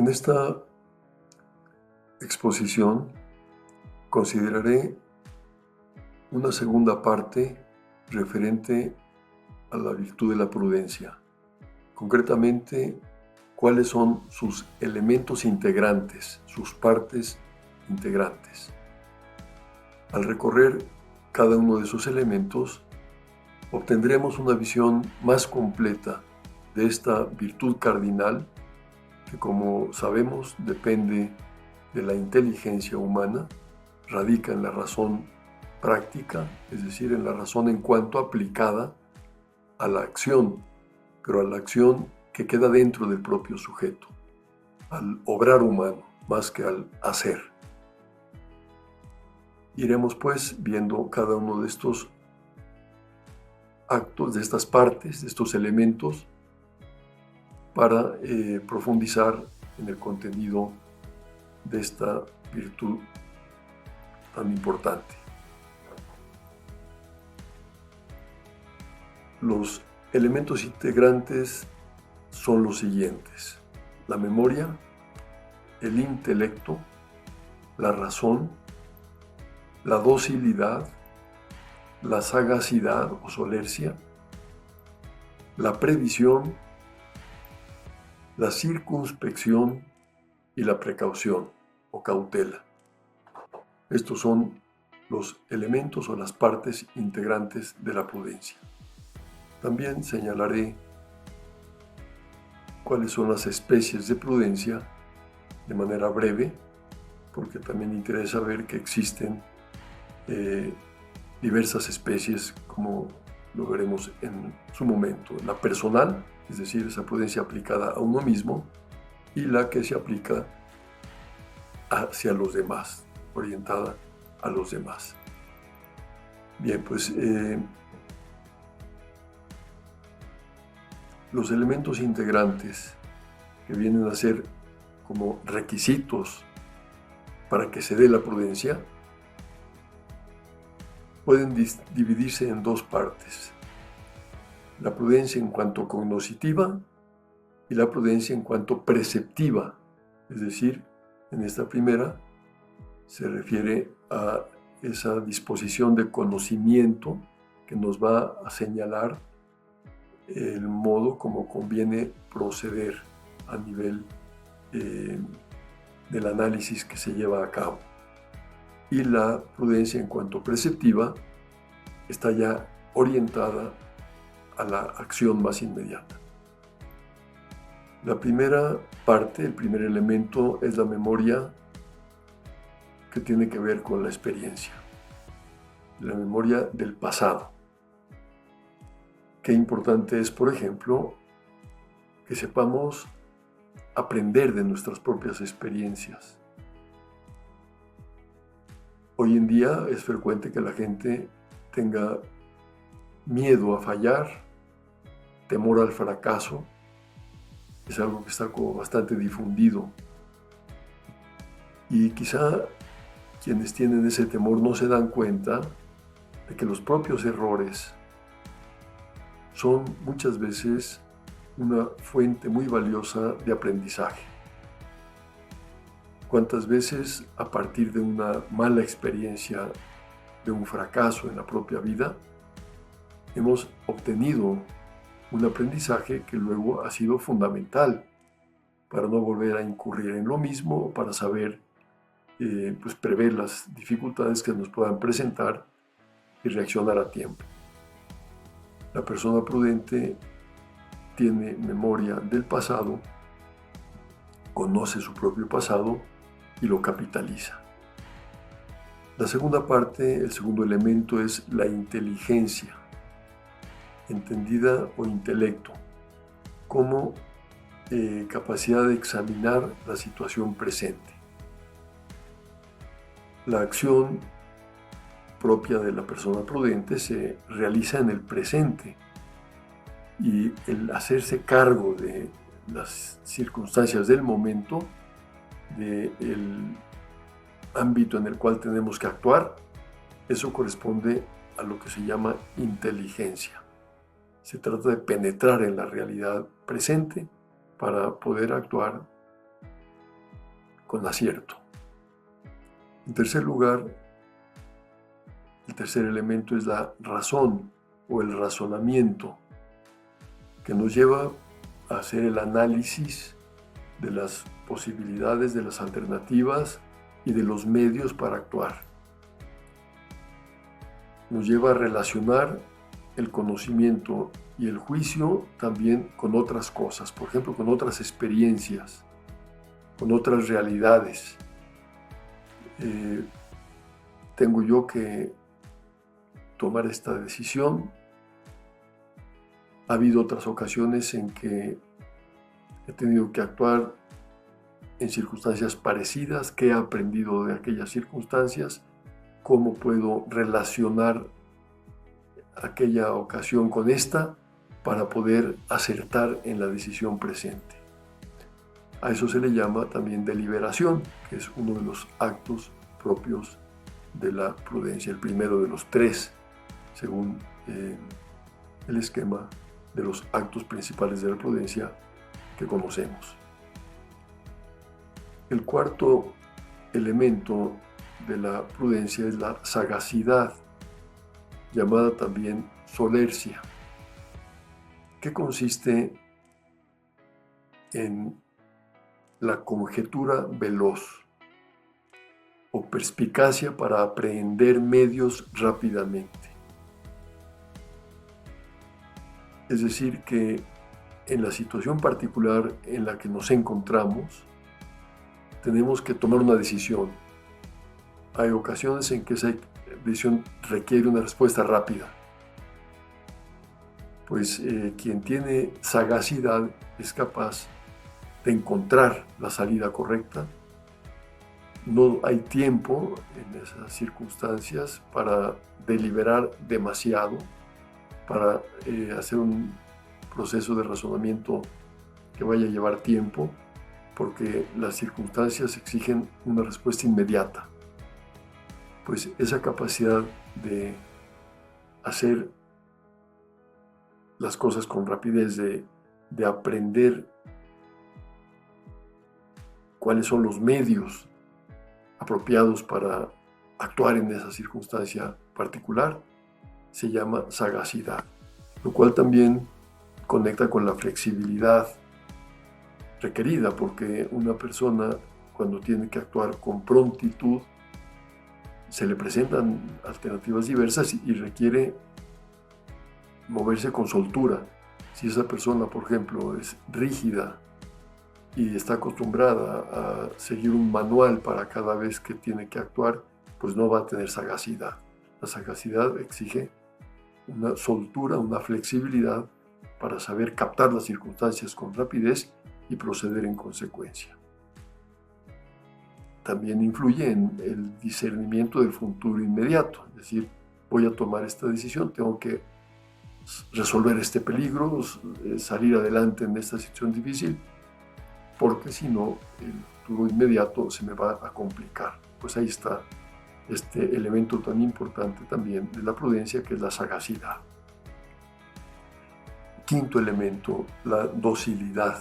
En esta exposición consideraré una segunda parte referente a la virtud de la prudencia. Concretamente, cuáles son sus elementos integrantes, sus partes integrantes. Al recorrer cada uno de esos elementos, obtendremos una visión más completa de esta virtud cardinal que, como sabemos, depende de la inteligencia humana, radica en la razón práctica, es decir, en la razón en cuanto aplicada a la acción, pero a la acción que queda dentro del propio sujeto, al obrar humano, más que al hacer. Iremos pues viendo cada uno de estos actos, de estas partes, de estos elementos, para profundizar en el contenido de esta virtud tan importante. Los elementos integrantes son los siguientes: la memoria, el intelecto, la razón, la docilidad, la sagacidad o solercia, la previsión, la circunspección y la precaución o cautela. Estos son los elementos o las partes integrantes de la prudencia. También señalaré cuáles son las especies de prudencia de manera breve, porque también interesa ver que existen diversas especies, como lo veremos en su momento. La personal, es decir, esa prudencia aplicada a uno mismo, y la que se aplica hacia los demás, orientada a los demás. Bien, pues los elementos integrantes que vienen a ser como requisitos para que se dé la prudencia pueden dividirse en dos partes: la prudencia en cuanto cognoscitiva y la prudencia en cuanto perceptiva. Es decir, en esta primera se refiere a esa disposición de conocimiento que nos va a señalar el modo como conviene proceder a nivel del análisis que se lleva a cabo. Y la prudencia en cuanto perceptiva está ya orientada a la acción más inmediata. La primera parte, el primer elemento, es la memoria, que tiene que ver con la experiencia, la memoria del pasado. Qué importante es, por ejemplo, que sepamos aprender de nuestras propias experiencias. Hoy en día es frecuente que la gente tenga miedo a fallar, temor al fracaso. Es algo que está como bastante difundido. Y quizá quienes tienen ese temor no se dan cuenta de que los propios errores son muchas veces una fuente muy valiosa de aprendizaje. ¿Cuántas veces a partir de una mala experiencia, de un fracaso en la propia vida, hemos obtenido un aprendizaje que luego ha sido fundamental para no volver a incurrir en lo mismo, o para saber pues prever las dificultades que nos puedan presentar y reaccionar a tiempo? La persona prudente tiene memoria del pasado, conoce su propio pasado y lo capitaliza. La segunda parte, el segundo elemento, es la inteligencia, entendida o intelecto, como capacidad de examinar la situación presente. La acción propia de la persona prudente se realiza en el presente, y el hacerse cargo de las circunstancias del momento, del ámbito en el cual tenemos que actuar, eso corresponde a lo que se llama inteligencia. Se trata de penetrar en la realidad presente para poder actuar con acierto. En tercer lugar, el tercer elemento es la razón o el razonamiento, que nos lleva a hacer el análisis de las posibilidades, de las alternativas y de los medios para actuar. Nos lleva a relacionar el conocimiento y el juicio también con otras cosas, por ejemplo, con otras experiencias, con otras realidades. Tengo yo que tomar esta decisión. Ha habido otras ocasiones en que he tenido que actuar en circunstancias parecidas. ¿Qué he aprendido de aquellas circunstancias? ¿Cómo puedo relacionar aquella ocasión con esta para poder acertar en la decisión presente? A eso se le llama también deliberación, que es uno de los actos propios de la prudencia, el primero de los tres, según el esquema de los actos principales de la prudencia que conocemos. El cuarto elemento de la prudencia es la sagacidad, llamada también solercia, que consiste en la conjetura veloz o perspicacia para aprehender medios rápidamente. Es decir, que en la situación particular en la que nos encontramos, tenemos que tomar una decisión. Hay ocasiones en que esa decisión requiere una respuesta rápida. Pues quien tiene sagacidad es capaz de encontrar la salida correcta. No hay tiempo en esas circunstancias para deliberar demasiado, para hacer un proceso de razonamiento que vaya a llevar tiempo, porque las circunstancias exigen una respuesta inmediata. Pues esa capacidad de hacer las cosas con rapidez, de aprender cuáles son los medios apropiados para actuar en esa circunstancia particular, se llama sagacidad, lo cual también conecta con la flexibilidad requerida, porque una persona, cuando tiene que actuar con prontitud, se le presentan alternativas diversas y requiere moverse con soltura. Si esa persona, por ejemplo, es rígida y está acostumbrada a seguir un manual para cada vez que tiene que actuar, pues no va a tener sagacidad. La sagacidad exige una soltura, una flexibilidad para saber captar las circunstancias con rapidez y proceder en consecuencia. También influye en el discernimiento del futuro inmediato, es decir, voy a tomar esta decisión, tengo que resolver este peligro, salir adelante en esta situación difícil, porque si no, el futuro inmediato se me va a complicar. Pues ahí está este elemento tan importante también de la prudencia, que es la sagacidad. Quinto elemento, la docilidad,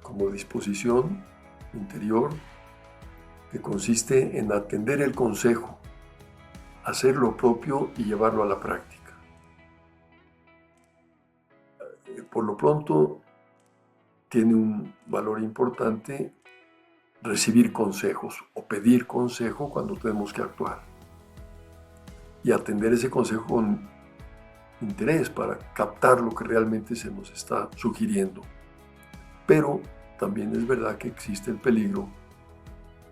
como disposición interior que consiste en atender el consejo, hacer lo propio y llevarlo a la práctica. Por lo pronto, tiene un valor importante recibir consejos o pedir consejo cuando tenemos que actuar y atender ese consejo con interés para captar lo que realmente se nos está sugiriendo. Pero también es verdad que existe el peligro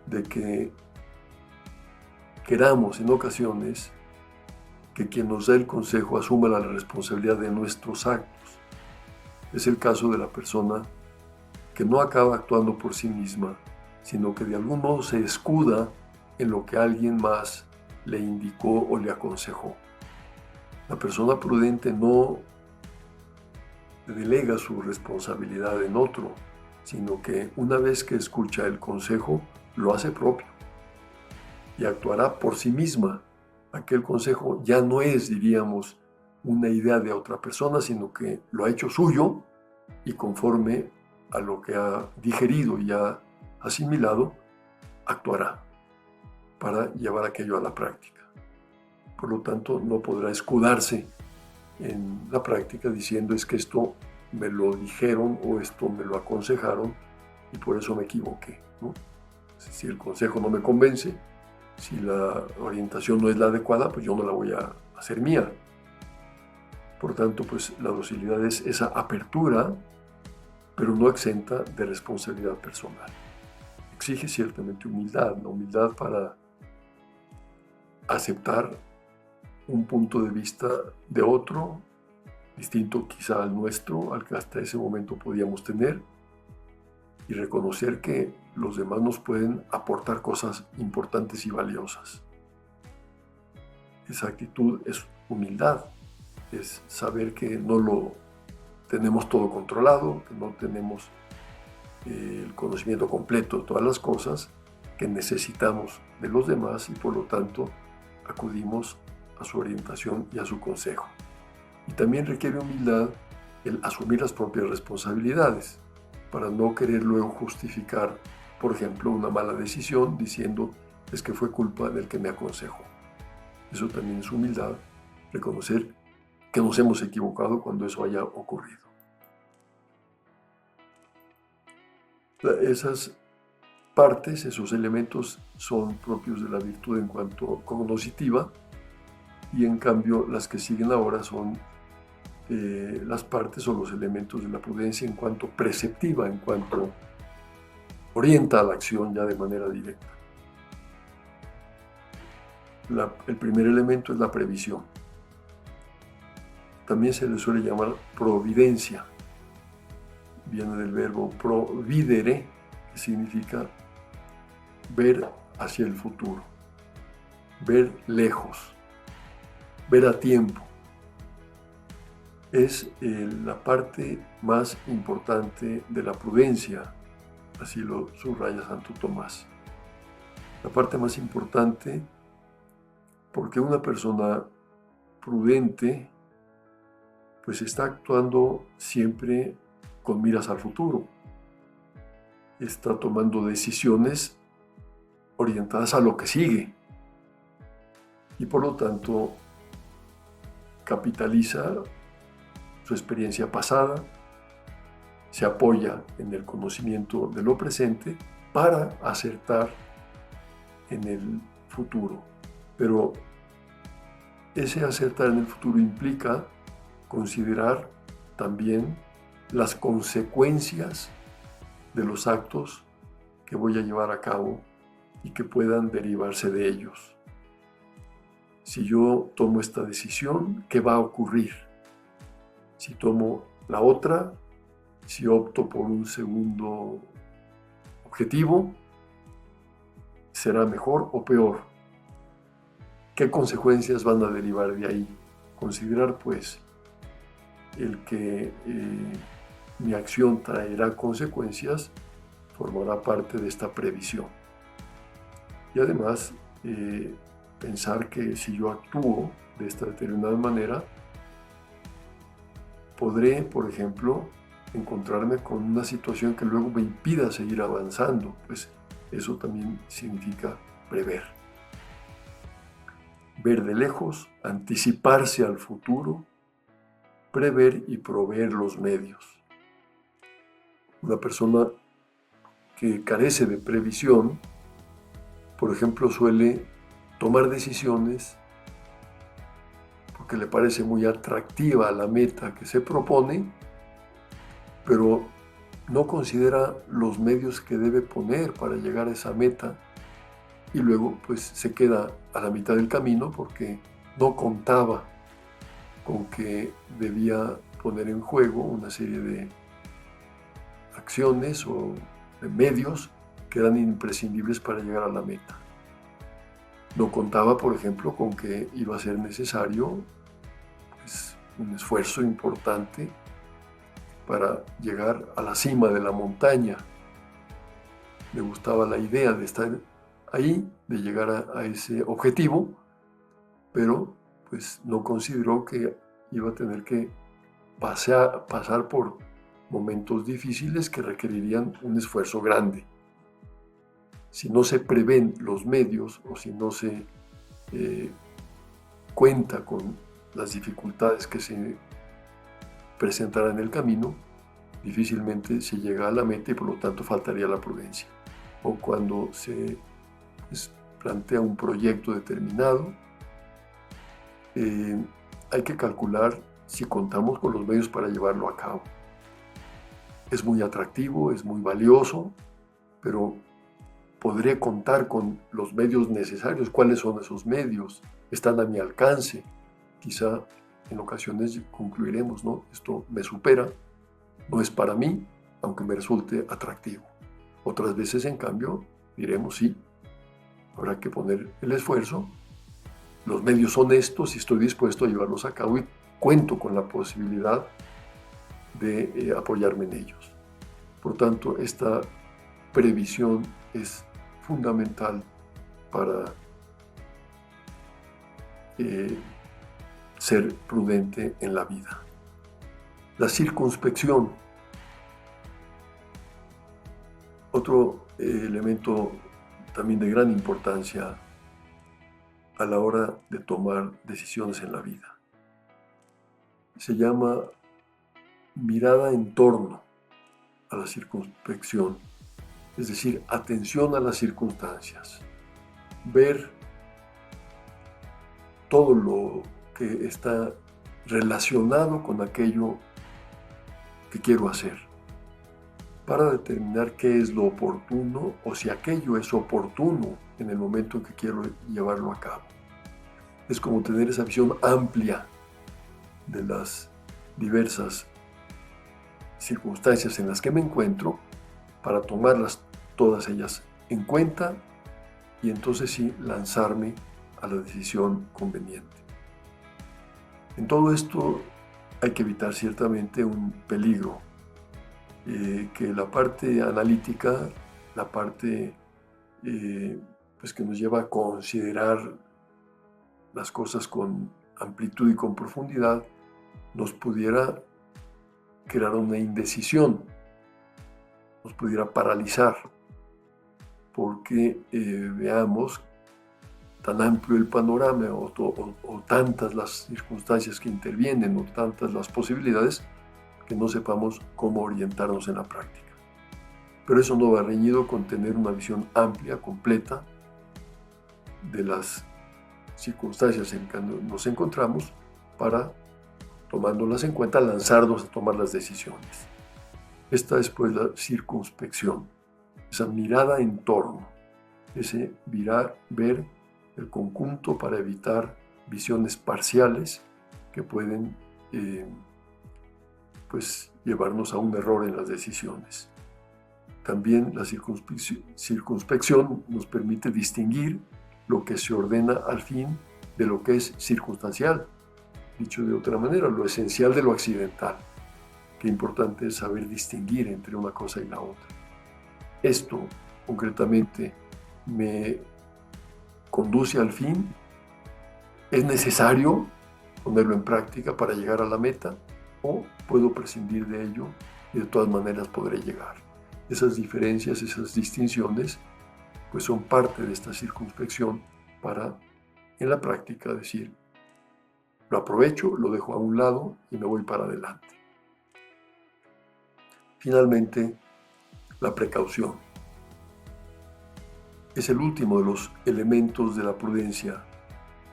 de que queramos en ocasiones que quien nos da el consejo asuma la responsabilidad de nuestros actos. Es el caso de la persona que no acaba actuando por sí misma, sino que de algún modo se escuda en lo que alguien más le indicó o le aconsejó. La persona prudente no delega su responsabilidad en otro, sino que una vez que escucha el consejo, lo hace propio y actuará por sí misma. Aquel consejo ya no es, diríamos, una idea de otra persona, sino que lo ha hecho suyo y conforme a lo que ha digerido y ha asimilado, actuará para llevar aquello a la práctica. Por lo tanto, no podrá escudarse en la práctica diciendo es que esto me lo dijeron o esto me lo aconsejaron y por eso me equivoqué, ¿no? Si el consejo no me convence, si la orientación no es la adecuada, pues yo no la voy a hacer mía. Por tanto, pues la docilidad es esa apertura, pero no exenta de responsabilidad personal. Exige ciertamente humildad, la humildad para aceptar un punto de vista de otro, distinto quizá al nuestro, al que hasta ese momento podíamos tener, y reconocer que los demás nos pueden aportar cosas importantes y valiosas. Esa actitud es humildad, es saber que no lo tenemos todo controlado, que no tenemos el conocimiento completo de todas las cosas, que necesitamos de los demás y por lo tanto acudimos a su orientación y a su consejo. Y también requiere humildad el asumir las propias responsabilidades, para no querer luego justificar, por ejemplo, una mala decisión diciendo es que fue culpa del que me aconsejó. Eso también es humildad, reconocer que nos hemos equivocado cuando eso haya ocurrido. Esas partes, esos elementos son propios de la virtud en cuanto cognoscitiva, y en cambio las que siguen ahora son las partes o los elementos de la prudencia en cuanto preceptiva, en cuanto orienta a la acción ya de manera directa. El primer elemento es la previsión. También se le suele llamar providencia. Viene del verbo providere, que significa ver hacia el futuro, ver lejos, ver a tiempo. Es la parte más importante de la prudencia, así lo subraya Santo Tomás. La parte más importante porque una persona prudente pues está actuando siempre con miras al futuro. Está tomando decisiones orientadas a lo que sigue y por lo tanto capitaliza su experiencia pasada, se apoya en el conocimiento de lo presente para acertar en el futuro. Pero ese acertar en el futuro implica considerar también las consecuencias de los actos que voy a llevar a cabo y que puedan derivarse de ellos. Si yo tomo esta decisión, ¿qué va a ocurrir? Si tomo la otra, si opto por un segundo objetivo, ¿será mejor o peor? ¿Qué consecuencias van a derivar de ahí? Considerar, pues, el que mi acción traerá consecuencias formará parte de esta previsión. Y además, pensar que si yo actúo de esta determinada manera, podré, por ejemplo, encontrarme con una situación que luego me impida seguir avanzando, pues eso también significa prever. Ver de lejos, anticiparse al futuro, prever y proveer los medios. Una persona que carece de previsión, por ejemplo, suele tomar decisiones porque le parece muy atractiva la meta que se propone, pero no considera los medios que debe poner para llegar a esa meta y luego pues se queda a la mitad del camino porque no contaba con que debía poner en juego una serie de acciones o de medios que eran imprescindibles para llegar a la meta. No contaba, por ejemplo, con que iba a ser necesario pues, un esfuerzo importante para llegar a la cima de la montaña. Le gustaba la idea de estar ahí, de llegar a ese objetivo, pero pues no consideró que iba a tener que pasar por momentos difíciles que requerirían un esfuerzo grande. si no se prevén los medios o si no se cuenta con las dificultades que se presentarán en el camino, difícilmente se llega a la meta y por lo tanto faltaría la prudencia. O cuando se plantea un proyecto determinado, hay que calcular si contamos con los medios para llevarlo a cabo. Es muy atractivo, es muy valioso, pero ¿podré contar con los medios necesarios? ¿Cuáles son esos medios? ¿Están a mi alcance? Quizá en ocasiones concluiremos, ¿no? Esto me supera, no es para mí, aunque me resulte atractivo. Otras veces, en cambio, diremos sí, habrá que poner el esfuerzo, los medios son estos y estoy dispuesto a llevarlos a cabo y cuento con la posibilidad de apoyarme en ellos. Por tanto, esta previsión es fundamental para ser prudente en la vida. La circunspección, otro elemento también de gran importancia a la hora de tomar decisiones en la vida. Se llama mirada en torno a la circunspección, es decir, atención a las circunstancias, ver todo lo que está relacionado con aquello que quiero hacer, para determinar qué es lo oportuno o si aquello es oportuno en el momento en que quiero llevarlo a cabo. Es como tener esa visión amplia de las diversas circunstancias en las que me encuentro para tomarlas todas ellas en cuenta y entonces sí lanzarme a la decisión conveniente. En todo esto hay que evitar ciertamente un peligro, que la parte analítica, la parte pues que nos lleva a considerar las cosas con amplitud y con profundidad, nos pudiera crear una indecisión, nos pudiera paralizar, porque veamos tan amplio el panorama o tantas las circunstancias que intervienen o tantas las posibilidades que no sepamos cómo orientarnos en la práctica. Pero eso no va reñido con tener una visión amplia, completa de las circunstancias en que nos encontramos para, tomándolas en cuenta, lanzarnos a tomar las decisiones. Esta es pues la circunspección, esa mirada en torno, ese ver el conjunto para evitar visiones parciales que pueden pues llevarnos a un error en las decisiones. También la circunspección nos permite distinguir lo que se ordena al fin de lo que es circunstancial. Dicho de otra manera, lo esencial de lo accidental. Qué importante es saber distinguir entre una cosa y la otra. Esto, concretamente, me conduce al fin. ¿Es necesario ponerlo en práctica para llegar a la meta? ¿O puedo prescindir de ello y de todas maneras podré llegar? Esas diferencias, esas distinciones, pues son parte de esta circunspección para, en la práctica, decir, lo aprovecho, lo dejo a un lado y me voy para adelante. Finalmente, la precaución. Es el último de los elementos de la prudencia.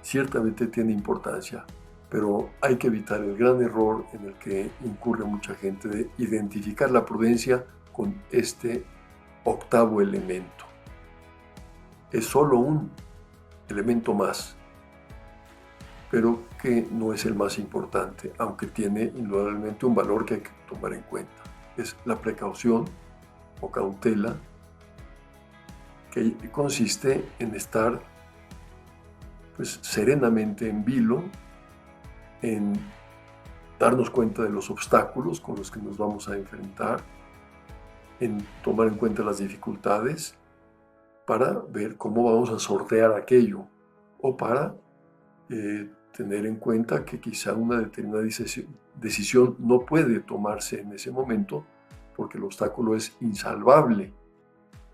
Ciertamente tiene importancia, pero hay que evitar el gran error en el que incurre mucha gente de identificar la prudencia con este octavo elemento. Es solo un elemento más, pero que no es el más importante, aunque tiene indudablemente un valor que hay que tomar en cuenta. Es la precaución o cautela, que consiste en estar pues, serenamente en vilo, en darnos cuenta de los obstáculos con los que nos vamos a enfrentar, en tomar en cuenta las dificultades para ver cómo vamos a sortear aquello o para tener en cuenta que quizá una determinada decisión no puede tomarse en ese momento porque el obstáculo es insalvable.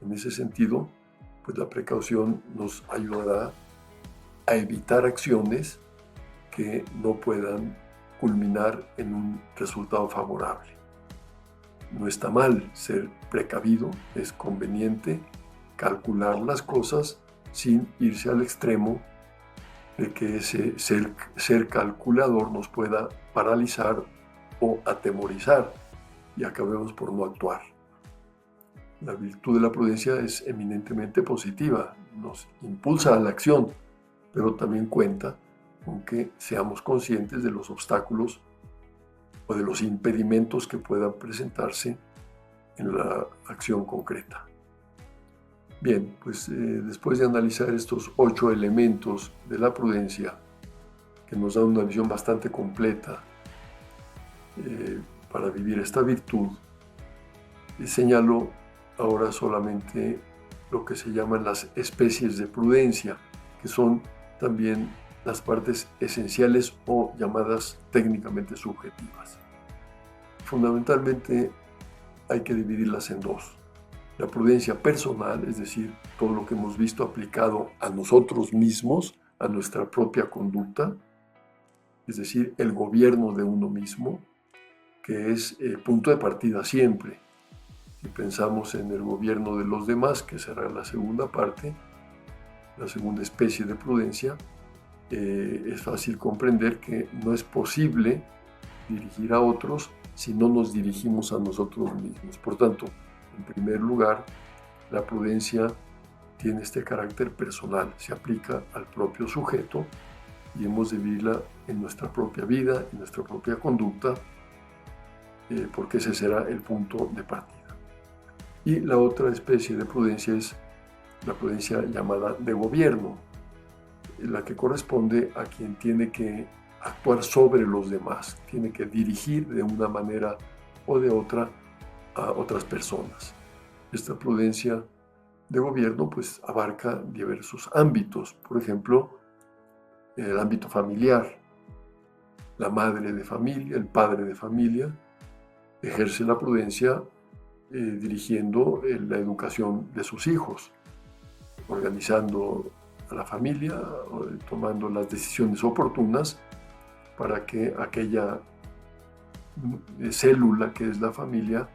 En ese sentido, pues la precaución nos ayudará a evitar acciones que no puedan culminar en un resultado favorable. No está mal ser precavido, es conveniente calcular las cosas sin irse al extremo de que ese ser calculador nos pueda paralizar o atemorizar y acabemos por no actuar. La virtud de la prudencia es eminentemente positiva, nos impulsa a la acción, pero también cuenta con que seamos conscientes de los obstáculos o de los impedimentos que puedan presentarse en la acción concreta. Bien, pues después de analizar estos 8 elementos de la prudencia, que nos dan una visión bastante completa para vivir esta virtud, señalo ahora solamente lo que se llaman las especies de prudencia, que son también las partes esenciales o llamadas técnicamente subjetivas. Fundamentalmente hay que dividirlas en dos. La prudencia personal, es decir, todo lo que hemos visto aplicado a nosotros mismos, a nuestra propia conducta, es decir, el gobierno de uno mismo, que es el punto de partida siempre. Si pensamos en el gobierno de los demás, que será la segunda parte, la segunda especie de prudencia, es fácil comprender que no es posible dirigir a otros si no nos dirigimos a nosotros mismos. Por tanto, en primer lugar, la prudencia tiene este carácter personal, se aplica al propio sujeto y hemos de vivirla en nuestra propia vida, en nuestra propia conducta, porque ese será el punto de partida. Y la otra especie de prudencia es la prudencia llamada de gobierno, la que corresponde a quien tiene que actuar sobre los demás, tiene que dirigir de una manera o de otra a otras personas. Esta prudencia de gobierno pues abarca diversos ámbitos, por ejemplo, el ámbito familiar. La madre de familia, el padre de familia, ejerce la prudencia dirigiendo la educación de sus hijos, organizando a la familia, tomando las decisiones oportunas para que aquella célula que es la familia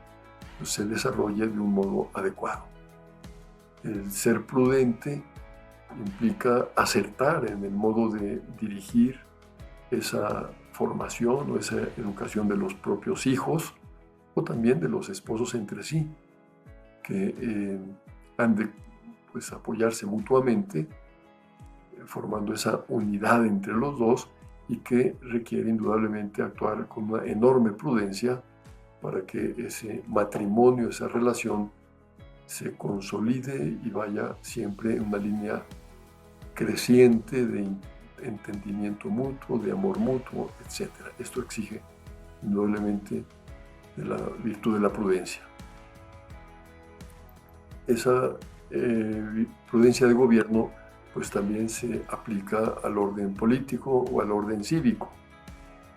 pues, se desarrolle de un modo adecuado. El ser prudente implica acertar en el modo de dirigir esa formación o esa educación de los propios hijos o también de los esposos entre sí, que han de pues, apoyarse mutuamente, formando esa unidad entre los dos y que requiere indudablemente actuar con una enorme prudencia para que ese matrimonio, esa relación, se consolide y vaya siempre en una línea creciente de entendimiento mutuo, de amor mutuo, etc. Esto exige indudablemente de la virtud de la prudencia. Esa prudencia de gobierno pues también se aplica al orden político o al orden cívico.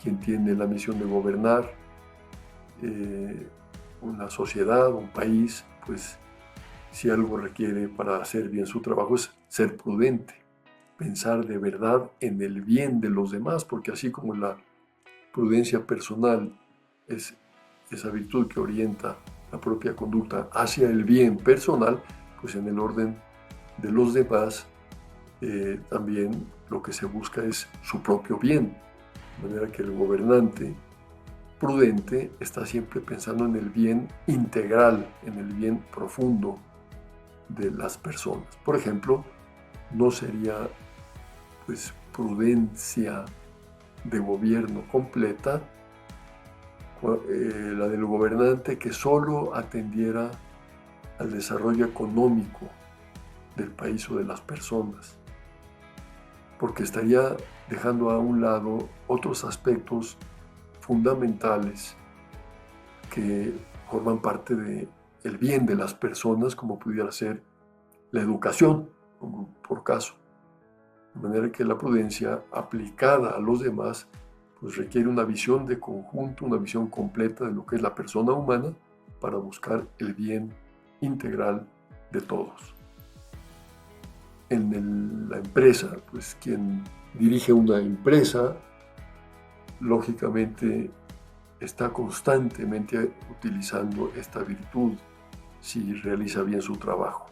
Quien tiene la misión de gobernar una sociedad, un país, pues si algo requiere para hacer bien su trabajo es ser prudente, pensar de verdad en el bien de los demás, porque así como la prudencia personal es esa virtud que orienta la propia conducta hacia el bien personal, pues en el orden de los demás también lo que se busca es su propio bien, de manera que el gobernante prudente está siempre pensando en el bien integral, en el bien profundo de las personas. Por ejemplo, no sería pues prudencia de gobierno completa la del gobernante que solo atendiera al desarrollo económico del país o de las personas, porque estaría dejando a un lado otros aspectos fundamentales que forman parte del bien de las personas, como pudiera ser la educación, por caso. De manera que la prudencia aplicada a los demás pues requiere una visión de conjunto, una visión completa de lo que es la persona humana para buscar el bien integral de todos. en la empresa, pues quien dirige una empresa, lógicamente está constantemente utilizando esta virtud si realiza bien su trabajo.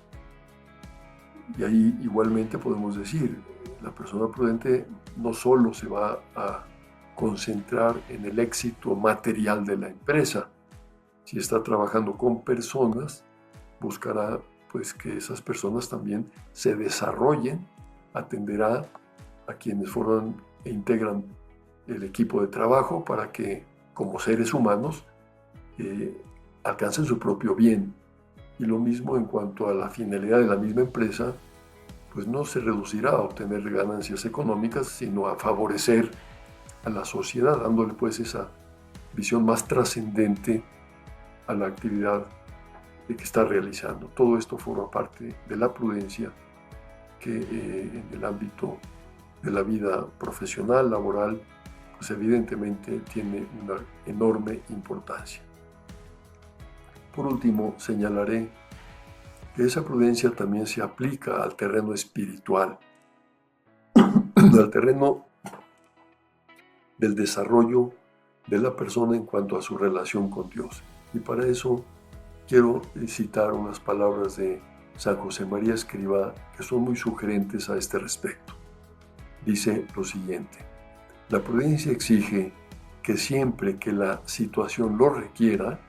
Y ahí igualmente podemos decir, la persona prudente no solo se va a concentrar en el éxito material de la empresa. Si está trabajando con personas, buscará pues que esas personas también se desarrollen, atenderá a quienes forman e integran el equipo de trabajo para que como seres humanos alcancen su propio bien. Y lo mismo en cuanto a la finalidad de la misma empresa, pues no se reducirá a obtener ganancias económicas, sino a favorecer a la sociedad, dándole pues esa visión más trascendente a la actividad que está realizando. Todo esto forma parte de la prudencia que en el ámbito de la vida profesional, laboral, pues evidentemente tiene una enorme importancia. Por último, señalaré que esa prudencia también se aplica al terreno espiritual, al terreno del desarrollo de la persona en cuanto a su relación con Dios. Y para eso quiero citar unas palabras de San José María Escrivá que son muy sugerentes a este respecto. Dice lo siguiente: la prudencia exige que siempre que la situación lo requiera,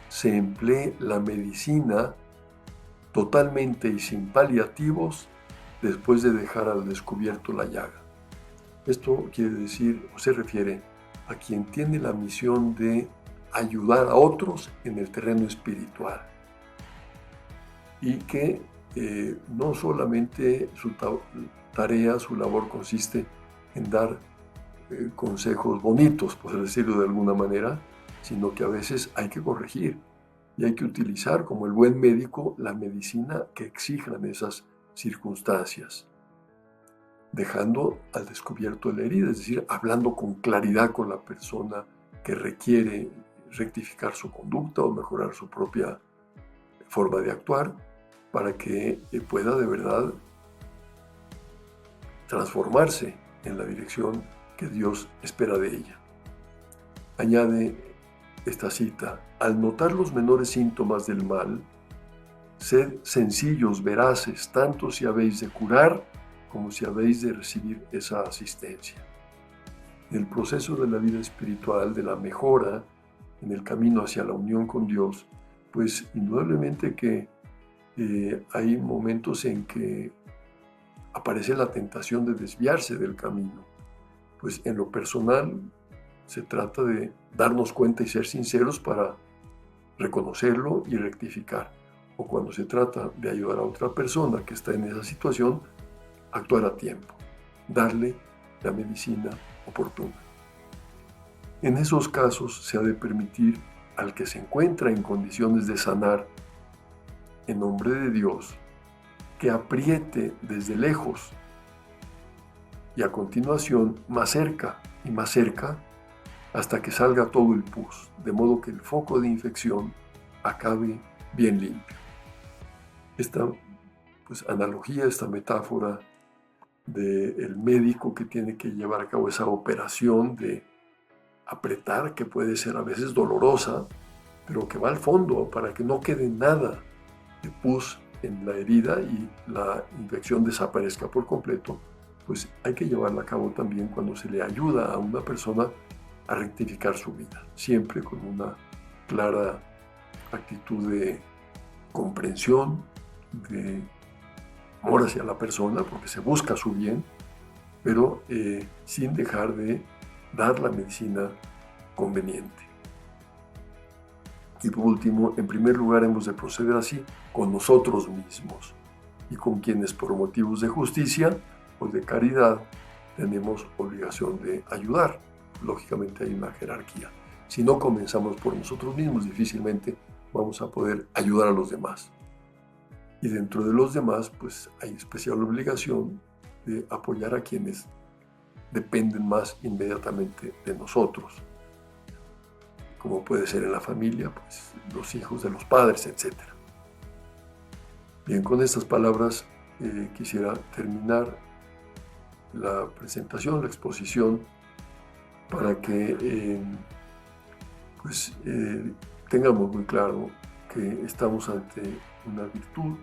se emplee la medicina totalmente y sin paliativos después de dejar al descubierto la llaga. Esto quiere decir, o se refiere a quien tiene la misión de ayudar a otros en el terreno espiritual y que no solamente su tarea, su labor consiste en dar consejos bonitos, por decirlo de alguna manera, sino que a veces hay que corregir y hay que utilizar como el buen médico la medicina que exijan esas circunstancias, dejando al descubierto la herida, es decir, hablando con claridad con la persona que requiere rectificar su conducta o mejorar su propia forma de actuar para que pueda de verdad transformarse en la dirección que Dios espera de ella. Añade esta cita: al notar los menores síntomas del mal, sed sencillos, veraces, tanto si habéis de curar como si habéis de recibir esa asistencia. En el proceso de la vida espiritual, de la mejora, en el camino hacia la unión con Dios, pues indudablemente que hay momentos en que aparece la tentación de desviarse del camino. Pues en lo personal se trata de darnos cuenta y ser sinceros para reconocerlo y rectificar. O cuando se trata de ayudar a otra persona que está en esa situación, actuar a tiempo, darle la medicina oportuna. En esos casos se ha de permitir al que se encuentra en condiciones de sanar, en nombre de Dios, que apriete desde lejos y a continuación más cerca y más cerca hasta que salga todo el pus, de modo que el foco de infección acabe bien limpio. Esta analogía, esta metáfora del médico que tiene que llevar a cabo esa operación de apretar, que puede ser a veces dolorosa, pero que va al fondo para que no quede nada de pus en la herida y la infección desaparezca por completo, pues hay que llevarla a cabo también cuando se le ayuda a una persona a rectificar su vida, siempre con una clara actitud de comprensión, de amor hacia la persona, porque se busca su bien, pero sin dejar de dar la medicina conveniente. Y por último, en primer lugar, hemos de proceder así con nosotros mismos y con quienes por motivos de justicia o de caridad tenemos obligación de ayudar. Lógicamente hay una jerarquía. Si no comenzamos por nosotros mismos, difícilmente vamos a poder ayudar a los demás. Y dentro de los demás, pues hay especial obligación de apoyar a quienes dependen más inmediatamente de nosotros, como puede ser en la familia, pues los hijos de los padres, etc. Bien, con estas palabras quisiera terminar la presentación, la exposición, para que tengamos muy claro que estamos ante una virtud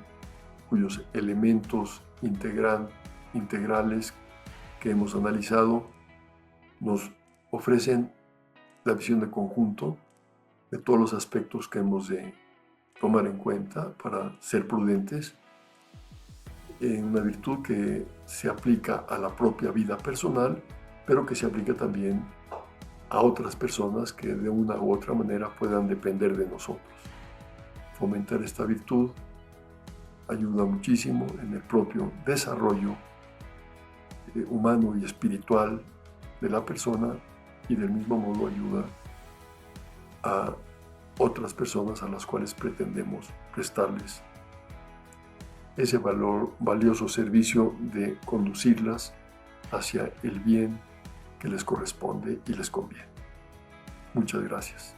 cuyos elementos integrales que hemos analizado nos ofrecen la visión de conjunto de todos los aspectos que hemos de tomar en cuenta para ser prudentes, en una virtud que se aplica a la propia vida personal, pero que se aplica también a otras personas que de una u otra manera puedan depender de nosotros. Fomentar esta virtud ayuda muchísimo en el propio desarrollo humano y espiritual de la persona, y del mismo modo ayuda a otras personas a las cuales pretendemos prestarles ese valioso servicio de conducirlas hacia el bien que les corresponde y les conviene. Muchas gracias.